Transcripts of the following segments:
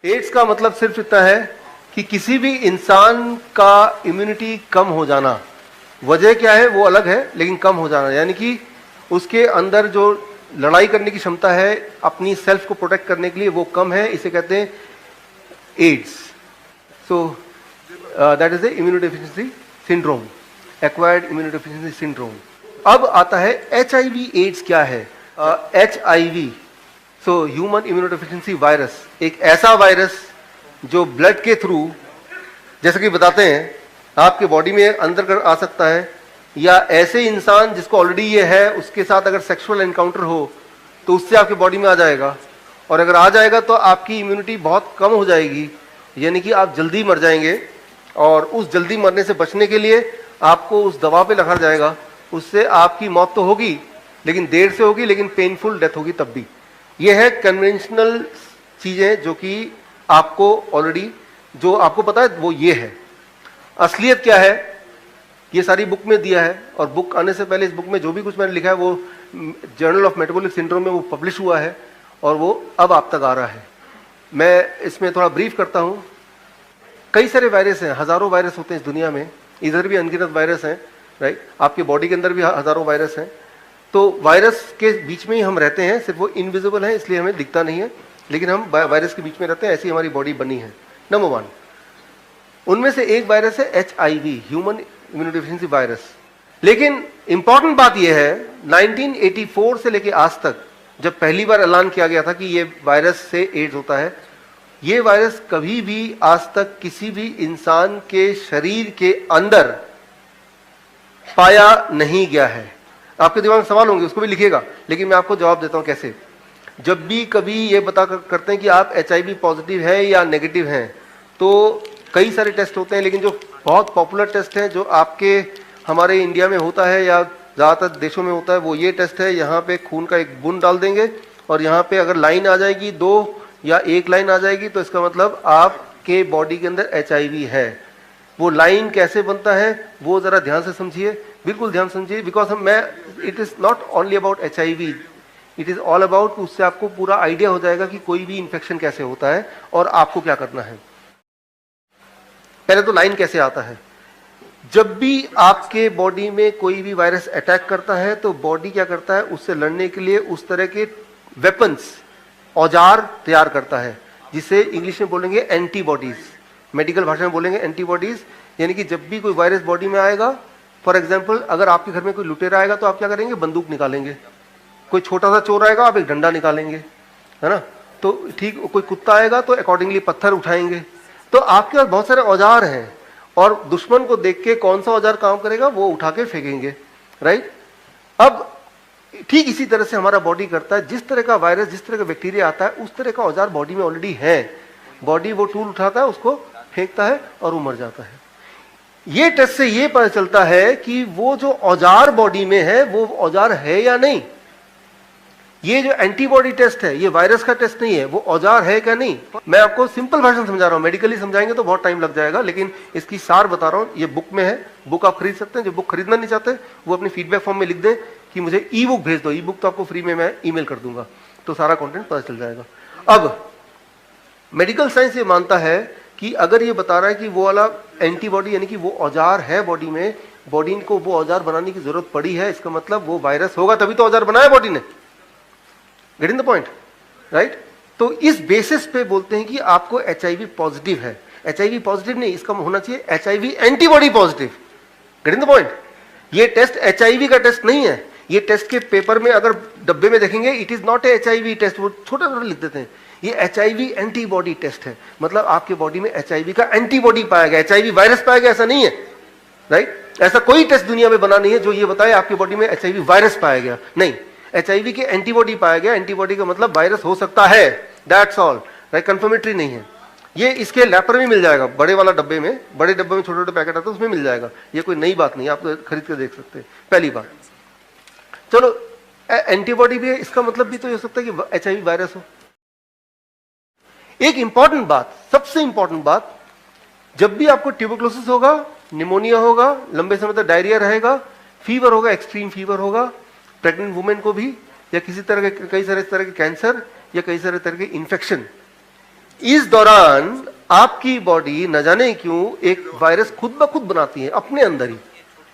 Ads का मतलब सिर्फ इतना है कि किसी भी इंसान का इम्यूनिटी कम हो जाना, वजह क्या है वो अलग है, लेकिन कम हो जाना, यानी कि उसके अंदर जो लड़ाई करने की क्षमता है अपनी सेल्फ को प्रोटेक्ट करने के लिए वो कम है, इसे कहते हैं AIDS. So that is the immunodeficiency syndrome, acquired immunodeficiency syndrome. अब आता है HIV एड्स क्या है। HIV so human immunodeficiency virus, एक ऐसा वायरस जो ब्लड के थ्रू, जैसे कि बताते हैं, आपके बॉडी में अंदर आ सकता है, या ऐसे इंसान जिसको ऑलरेडी ये है उसके साथ अगर सेक्सुअल एनकाउंटर हो तो उससे आपके बॉडी में आ जाएगा, और अगर आ जाएगा तो आपकी इम्यूनिटी बहुत कम हो जाएगी, यानी कि आप जल्दी मर जाएंगे। और उस जल्दी मरने से बचने के लिए आपको उस दवा पे रखा जाएगा, उससे आपकी मौत तो होगी लेकिन देर से होगी, लेकिन पेनफुल डेथ होगी तब भी। ये है कन्वेंशनल चीजें जो कि आपको ऑलरेडी, जो आपको पता है वो ये है। असलियत क्या है ये सारी बुक में दिया है, और बुक आने से पहले इस बुक में जो भी कुछ मैंने लिखा है वो जर्नल ऑफ मेटाबॉलिक सिंड्रोम में वो पब्लिश हुआ है और वो अब आप तक आ रहा है। मैं इसमें थोड़ा ब्रीफ करता हूँ। कई सारे वायरस हैं, हजारों वायरस होते हैं इस दुनिया में, इधर भी अनगिनत वायरस हैं, राइट। आपके बॉडी के अंदर भी हजारों वायरस हैं। तो वायरस के बीच में ही हम रहते हैं, सिर्फ वो इनविजिबल है इसलिए हमें दिखता नहीं है, लेकिन हम वायरस के बीच में रहते हैं, ऐसी हमारी बॉडी बनी है। नंबर 1, उनमें से एक वायरस है HIV, ह्यूमन इम्यूनोडेफिशिएंसी वायरस। लेकिन इंपॉर्टेंट बात यह है 1984 से लेकर आज तक, जब पहली बार ऐलान किया गया था कि ये वायरस से एड्स होता है, ये वायरस कभी भी आज तक किसी भी इंसान के शरीर के अंदर पाया नहीं गया है। आपके दिमाग में सवाल होंगे, उसको भी लिखिएगा, लेकिन मैं आपको जवाब देता हूं कैसे। जब भी कभी ये बता करते हैं कि आप HIV पॉजिटिव है या नेगेटिव हैं, तो कई सारे टेस्ट होते हैं, लेकिन जो बहुत पॉपुलर टेस्ट है जो आपके हमारे इंडिया में होता है या ज़्यादातर देशों में होता है, वो ये टेस्ट है। यहाँ पे खून का एक बूंद डाल देंगे और यहाँ पे अगर लाइन आ जाएगी 2 या 1 लाइन आ जाएगी तो इसका मतलब आपके बॉडी के अंदर HIV है। वो लाइन कैसे बनता है वो जरा ध्यान से समझिए, बिल्कुल ध्यान समझिए, because it is not only about HIV, it is all about, उससे आपको पूरा आइडिया हो जाएगा कि कोई भी इंफेक्शन कैसे होता है और आपको क्या करना है। पहले तो लाइन कैसे आता है। जब भी आपके बॉडी में कोई भी वायरस अटैक करता है तो बॉडी क्या करता है, उससे लड़ने के लिए उस तरह के वेपन्स, औजार तैयार करता है, जिसे इंग्लिश में बोलेंगे एंटीबॉडीज, मेडिकल भाषा में बोलेंगे एंटीबॉडीज। यानी कि जब भी कोई वायरस बॉडी में आएगा, फॉर एग्जाम्पल अगर आपके घर में कोई लुटेरा आएगा तो आप क्या करेंगे, बंदूक निकालेंगे। कोई छोटा सा चोर आएगा आप एक डंडा निकालेंगे, है ना। तो ठीक, कोई कुत्ता आएगा तो अकॉर्डिंगली पत्थर उठाएंगे। तो आपके पास बहुत सारे औजार हैं, और दुश्मन को देख के कौन सा औजार काम करेगा वो उठा के फेंकेंगे, राइट। अब ठीक इसी तरह से हमारा बॉडी करता है, जिस तरह का वायरस, जिस तरह का बैक्टीरिया आता है, उस तरह का औजार बॉडी में ऑलरेडी है। बॉडी वो टूल उठाता है, उसको फेंकता है और वो मर जाता है। ये टेस्ट से ये पता चलता है कि वो जो औजार बॉडी में है वो औजार है या नहीं। ये जो एंटीबॉडी टेस्ट है ये वायरस का टेस्ट नहीं है, वो औजार है क्या नहीं। मैं आपको सिंपल भाषा में समझा रहा हूं, मेडिकली समझाएंगे तो बहुत टाइम लग जाएगा, लेकिन इसकी सार बता रहा हूं। ये बुक में है, बुक आप खरीद सकते हैं। जो बुक खरीदना नहीं चाहते वो अपनी फीडबैक फॉर्म में लिख दें कि मुझे ई बुक भेज दो। ई बुक तो आपको फ्री में मैं ईमेल कर दूंगा, तो सारा कंटेंट पता चल जाएगा। अब मेडिकल साइंस ये मानता है कि अगर ये बता रहा है कि वो वाला एंटीबॉडी यानी कि वो औजार है बॉडी में, बॉडी को वो औजार बनाने की जरूरत पड़ी है, इसका मतलब वो वायरस होगा, तभी तो औजार बनाया बॉडी ने। Getting the point, right. तो इस बेसिस पे बोलते हैं कि आपको HIV पॉजिटिव है। HIV पॉजिटिव नहीं, इसका होना चाहिए HIV antibody positive. Getting the point. ये टेस्ट HIV का टेस्ट नहीं है। ये टेस्ट के पेपर में अगर डब्बे में देखेंगे it is not a HIV test, वो छोटा छोटा लिख देते हैं। ये HIV एंटीबॉडी टेस्ट है, मतलब आपके बॉडी में HIV का एंटीबॉडी पाया गया, HIV वायरस पाया गया, ऐसा नहीं है, राइट। ऐसा कोई टेस्ट दुनिया में बना नहीं है जो ये बताए आपकी बॉडी में HIV वायरस पाया गया, नहीं। HIV के एंटीबॉडी पाया गया। एंटीबॉडी का मतलब वायरस हो सकता है, दैट्स ऑल, राइट। कंफर्मेटरी नहीं है। ये इसके लैपर में मिल जाएगा, बड़े वाला डब्बे में, बड़े डब्बे में छोटे छोटे पैकेट आते हैं उसमें मिल जाएगा। ये कोई नई बात नहीं है, आप खरीद कर देख सकते हैं। पहली बात, चलो एंटीबॉडी भी है, इसका मतलब भी तो हो सकता है कि HIV वायरस हो। एक इंपॉर्टेंट बात, सबसे इंपॉर्टेंट बात, जब भी आपको ट्यूबरकुलोसिस होगा, निमोनिया होगा, लंबे समय तक डायरिया रहेगा, फीवर होगा, एक्सट्रीम फीवर होगा, प्रेग्नेंट वुमेन को भी, या किसी तरह के, कई सारे तरह के कैंसर या कई सारे तरह के इन्फेक्शन, इस दौरान आपकी बॉडी न जाने क्यों एक वायरस खुद ब खुद बनाती है अपने अंदर ही,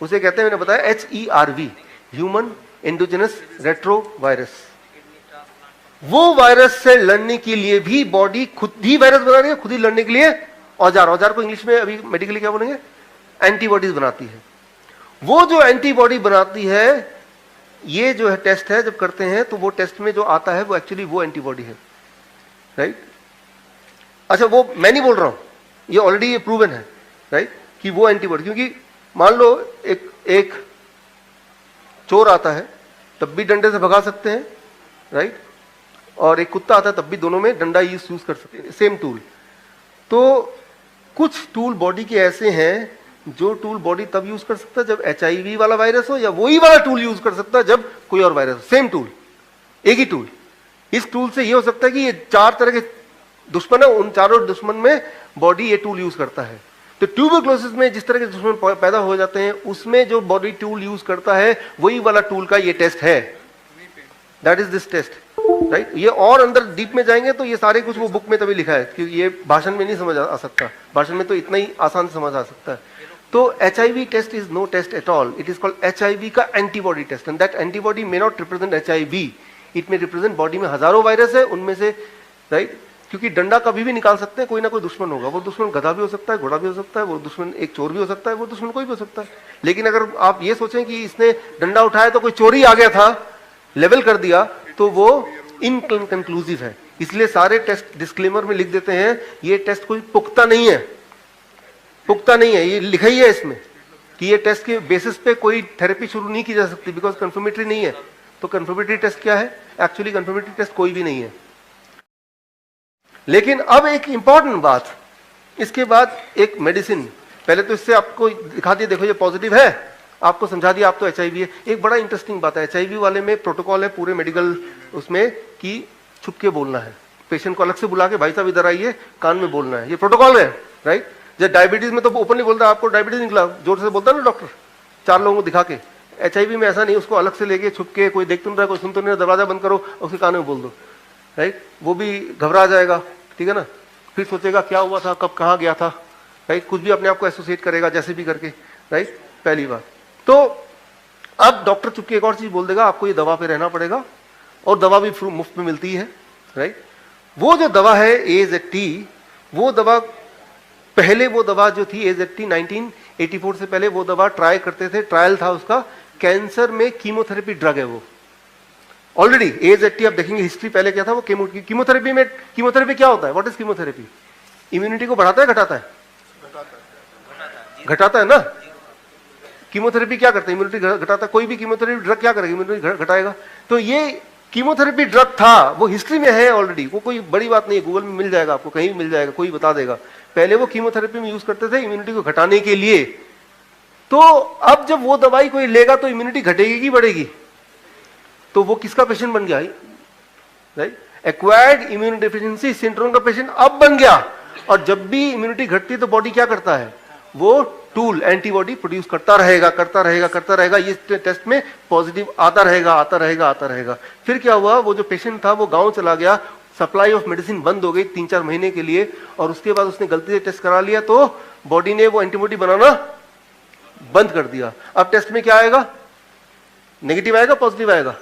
उसे कहते हैं, मैंने बताया HERV, human endogenous retro virus. वो वायरस से लड़ने के लिए भी बॉडी खुद ही वायरस बना रही है, खुद ही लड़ने के लिए औजार को इंग्लिश में अभी मेडिकली क्या बोलेंगे, एंटीबॉडीज बनाती है। वो जो एंटीबॉडी बनाती है, ये जो है टेस्ट है, जब करते हैं तो वो टेस्ट में जो आता है वो एक्चुअली वो एंटीबॉडी है, राइट। अच्छा, वो मैं नहीं बोल रहा हूं, ये ऑलरेडी ये प्रूवन है, राइट, कि वो एंटीबॉडी, क्योंकि मान लो एक चोर आता है तब भी डंडे से भगा सकते हैं, राइट, और एक कुत्ता आता है तब भी दोनों में डंडा यूज कर सकते हैं, सेम टूल। तो कुछ टूल बॉडी के ऐसे हैं जो टूल बॉडी तब यूज कर सकता है जब HIV वाला वायरस हो, या वही वाला टूल यूज कर सकता है जब कोई और वायरस हो, सेम टूल, एक ही टूल। इस टूल से ये हो सकता है कि ये 4 तरह के दुश्मन है, उन चारों दुश्मन में बॉडी ये टूल यूज करता है। तो ट्यूबरक्लोसिस में जिस तरह के दुश्मन पैदा हो जाते हैं, उसमें जो बॉडी टूल यूज करता है वही वाला टूल का ये टेस्ट है, that is this test, right. ये और अंदर डीप में जाएंगे तो ये सारे कुछ वो बुक में तभी लिखा है, क्योंकि ये भाषण में नहीं समझ आ सकता, भाषण में तो इतना ही आसान से समझ आ सकता है। तो HIV test is no test at all, it is called HIV का antibody test, and that antibody may not represent HIV, it may represent body में हजारों वायरस है, उनमें से, राइट, क्योंकि डंडा कभी भी निकाल सकते हैं, कोई ना कोई दुश्मन होगा, वो दुश्मन गधा भी हो सकता है, घोड़ा भी हो सकता है, वो दुश्मन एक चोर भी हो सकता है, वो दुश्मन कोई भी हो सकता है। लेकिन अगर आप ये सोचें कि इसने डंडा उठाया तो कोई चोरी आ गया था, लेवल कर दिया, तो वो इनकंक्लूसिव है। इसलिए सारे टेस्ट डिस्क्लेमर में लिख देते हैं, ये टेस्ट कोई पुख्ता नहीं है, पुख्ता नहीं है, ये लिखा ही है इसमें कि ये टेस्ट के बेसिस पे कोई थेरेपी शुरू नहीं की जा सकती, बिकॉज कंफर्मेटरी नहीं है। तो कंफर्मेटरी टेस्ट क्या है? एक्चुअली कंफर्मेटरी टेस्ट कोई भी नहीं है। लेकिन अब एक इंपॉर्टेंट बात, इसके बाद एक मेडिसिन, पहले तो इससे आपको दिखा दिया, देखो ये पॉजिटिव है, आपको समझा दिया आप तो HIV है। एक बड़ा इंटरेस्टिंग बात है, HIV वाले में प्रोटोकॉल है पूरे मेडिकल उसमें कि छुप के बोलना है, पेशेंट को अलग से बुला के भाई साहब इधर आइए, कान में बोलना है, ये प्रोटोकॉल है, राइट। जब डायबिटीज में तो ओपनली बोलता है, आपको डायबिटीज निकला, जोर से बोलता है ना डॉक्टर, 4 लोगों को दिखा के। HIV में ऐसा नहीं, उसको अलग से लेके छुप के, कोई देख तो नहीं रहा, कोई सुन तो नहीं रहा, दरवाजा बंद करो, उसके कान में बोल दो, राइट। वो भी घबरा जाएगा, ठीक है ना, फिर सोचेगा क्या हुआ था, कब कहाँ गया था, राइट, कुछ भी अपने आप को एसोसिएट करेगा जैसे भी करके, राइट, पहली बार। तो अब डॉक्टर चुपके एक और चीज बोल देगा, आपको ये दवा पे रहना पड़ेगा, और दवा भी मुफ्त में मिलती है, राइट। वो जो दवा है AZT, वो दवा पहले, वो दवा जो थी AZT 1984 से पहले वो दवा ट्राई करते थे, ट्रायल था उसका, कैंसर में कीमोथेरेपी ड्रग है वो ऑलरेडी। AZT आप देखेंगे हिस्ट्री, पहले क्या था वो कीमोथेरेपी में, कीमोथेरेपी क्या होता है, व्हाट इज कीमोथेरेपी? इम्यूनिटी को बढ़ाता है घटाता है? घटाता है ना। कीमोथेरेपी क्या करता है? इम्यूनिटी घटाता है। कोई भी कीमोथेरेपी ड्रग क्या करेगा? इम्यूनिटी घटाएगा। तो ये कीमोथेरेपी ड्रग था, वो हिस्ट्री में है ऑलरेडी, वो कोई बड़ी बात नहीं है, गूगल में मिल जाएगा आपको, कहीं भी मिल जाएगा, कोई बता देगा। पहले वो कीमोथेरेपी में यूज करते थे इम्यूनिटी को घटाने के लिए। तो अब जब वो दवाई कोई लेगा तो इम्यूनिटी घटेगी कि बढ़ेगी? तो वो किसका पेशेंट बन गया, right, acquired immune deficiency syndrome का पेशेंट अब बन गया। और जब भी इम्यूनिटी घटती है तो बॉडी क्या करता है, वो टूल एंटीबॉडी प्रोड्यूस करता रहेगा, करता रहेगा, करता रहेगा। ये टेस्ट में पॉजिटिव आता रहेगा, आता रहेगा, आता रहेगा। फिर क्या हुआ, वो जो पेशेंट था वो गांव चला गया, सप्लाई ऑफ मेडिसिन बंद हो गई 3-4 महीने के लिए, और उसके बाद उसने गलती से टेस्ट करा लिया तो बॉडी ने वो एंटीबॉडी बनाना बंद कर दिया। अब टेस्ट में क्या आएगा, नेगेटिव आएगा, पॉजिटिव आएगा,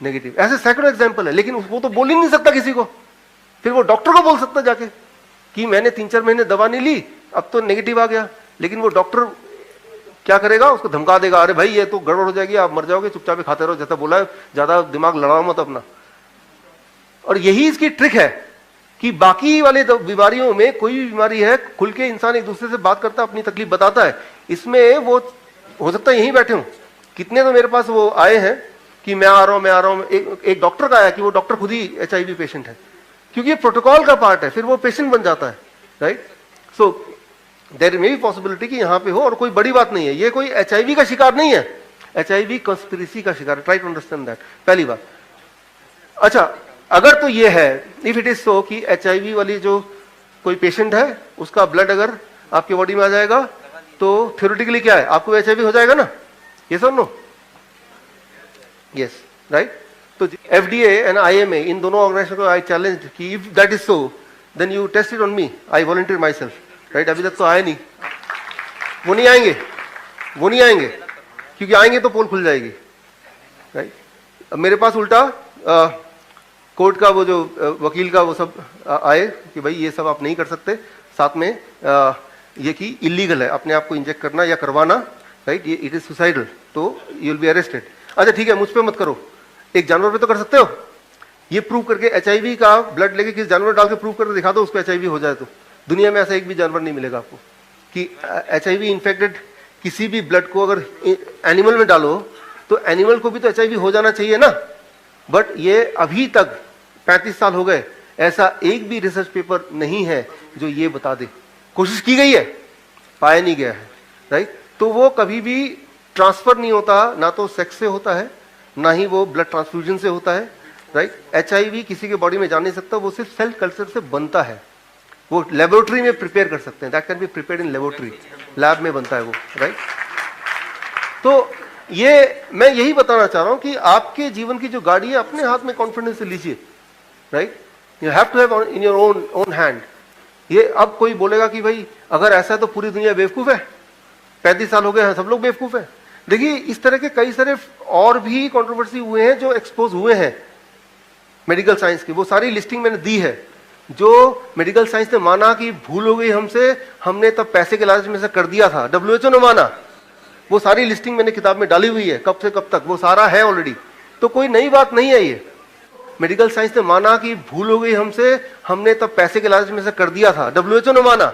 नेगेटिव। ऐसे सैकड़ों एग्जांपल है, लेकिन वो तो बोल ही नहीं सकता किसी को। फिर वो डॉक्टर को बोल सकता जाके कि मैंने 3-4 महीने दवा नहीं ली, अब तो नेगेटिव आ गया। लेकिन वो डॉक्टर क्या करेगा, उसको धमका देगा, अरे भाई ये तो गड़बड़ हो जाएगी, आप मर जाओगे, चुपचाप खाते रहो, जैसा बोला है, ज्यादा दिमाग लड़ाओ मत अपना। और यही इसकी ट्रिक है कि बाकी वाले बीमारियों में, कोई भी बीमारी है, खुल के इंसान एक दूसरे से बात करता है, अपनी तकलीफ बताता है। इसमें वो हो सकता है यहीं बैठे हूं, कितने तो मेरे पास वो आए हैं कि मैं आ रहा हूं, मैं आ रहा हूं। एक डॉक्टर का आया कि वो डॉक्टर खुद ही HIV पेशेंट है, क्योंकि ये प्रोटोकॉल का पार्ट है, फिर वो पेशेंट बन जाता है, right. So there may be possibility कि यहां पे हो, और कोई बड़ी बात नहीं है, ये कोई HIV का शिकार नहीं है, HIV कंस्पिरेसी का शिकार है। ट्राई टू अंडरस्टैंड दैट, पहली बात। अच्छा, अगर तो ये है, इफ इट इज सो कि HIV वाली जो कोई पेशेंट है, उसका ब्लड अगर आपके बॉडी में आ जाएगा तो थ्योरेटिकली क्या है, आपको HIV हो जाएगा ना, यस और नो? Yes, right. तो FDA एंड IMA, इन दोनों ऑर्गेनाइजेशन को आई चैलेंज कि if that is so, then you test it on me, I volunteer myself, right. अभी तक तो आए नहीं, वो नहीं आएंगे, वो नहीं आएंगे, क्योंकि आएंगे तो पोल खुल जाएगी, राइट। अब मेरे पास उल्टा कोर्ट का वो जो वकील का वो सब आए कि भाई ये सब आप नहीं कर सकते, साथ में ये कि इलीगल है अपने आप को इंजेक्ट करना या करवाना, राइट, ये इट इज सुसाइडल, तो यू विल बी अरेस्टेड। अच्छा ठीक है, मुझ पे मत करो, एक जानवर पे तो कर सकते हो। ये प्रूव करके HIV का ब्लड लेके किसी जानवर डाल के प्रूव करके दिखा दो उसको HIV हो जाए, तो दुनिया में ऐसा एक भी जानवर नहीं मिलेगा आपको कि HIV इन्फेक्टेड किसी भी ब्लड को अगर एनिमल में डालो तो एनिमल को भी तो HIV हो जाना चाहिए ना। बट ये अभी तक 35 साल हो गए, ऐसा एक भी रिसर्च पेपर नहीं है जो ये बता दे। कोशिश की गई है, पाया नहीं गया है, राइट। तो वो कभी भी ट्रांसफर नहीं होता, ना तो सेक्स से होता है, ना ही वो ब्लड ट्रांसफ्यूजन से होता है, राइट। HIV किसी के बॉडी में जा नहीं सकता, वो सिर्फ सेल कल्चर से बनता है, वो लेबोरेटरी में प्रिपेयर कर सकते हैं, that can be prepared in laboratory, lab में बनता है वो, राइट। तो ये मैं यही बताना चाह रहा हूं कि आपके जीवन की जो गाड़ी है अपने हाथ में कॉन्फिडेंस से लीजिए, right. You have to have in your own hand. ये अब कोई बोलेगा कि भाई अगर ऐसा है तो पूरी दुनिया बेवकूफ है, 35 साल हो गए हैं, सब लोग बेवकूफ है। देखिए इस तरह के कई सारे और भी कंट्रोवर्सी हुए हैं जो एक्सपोज हुए हैं मेडिकल साइंस की, वो सारी लिस्टिंग मैंने दी है। जो मेडिकल साइंस ने माना कि भूल हो गई हमसे, हमने तब पैसे के लालच में से कर दिया था, WHO ने माना, वो सारी लिस्टिंग मैंने किताब में डाली हुई है, कब से कब तक, वो सारा है ऑलरेडी, तो कोई नई बात नहीं है ये। मेडिकल साइंस ने माना कि भूल हो गई हमसे, हमने तब पैसे के लालच में से कर दिया था, WHO ने माना।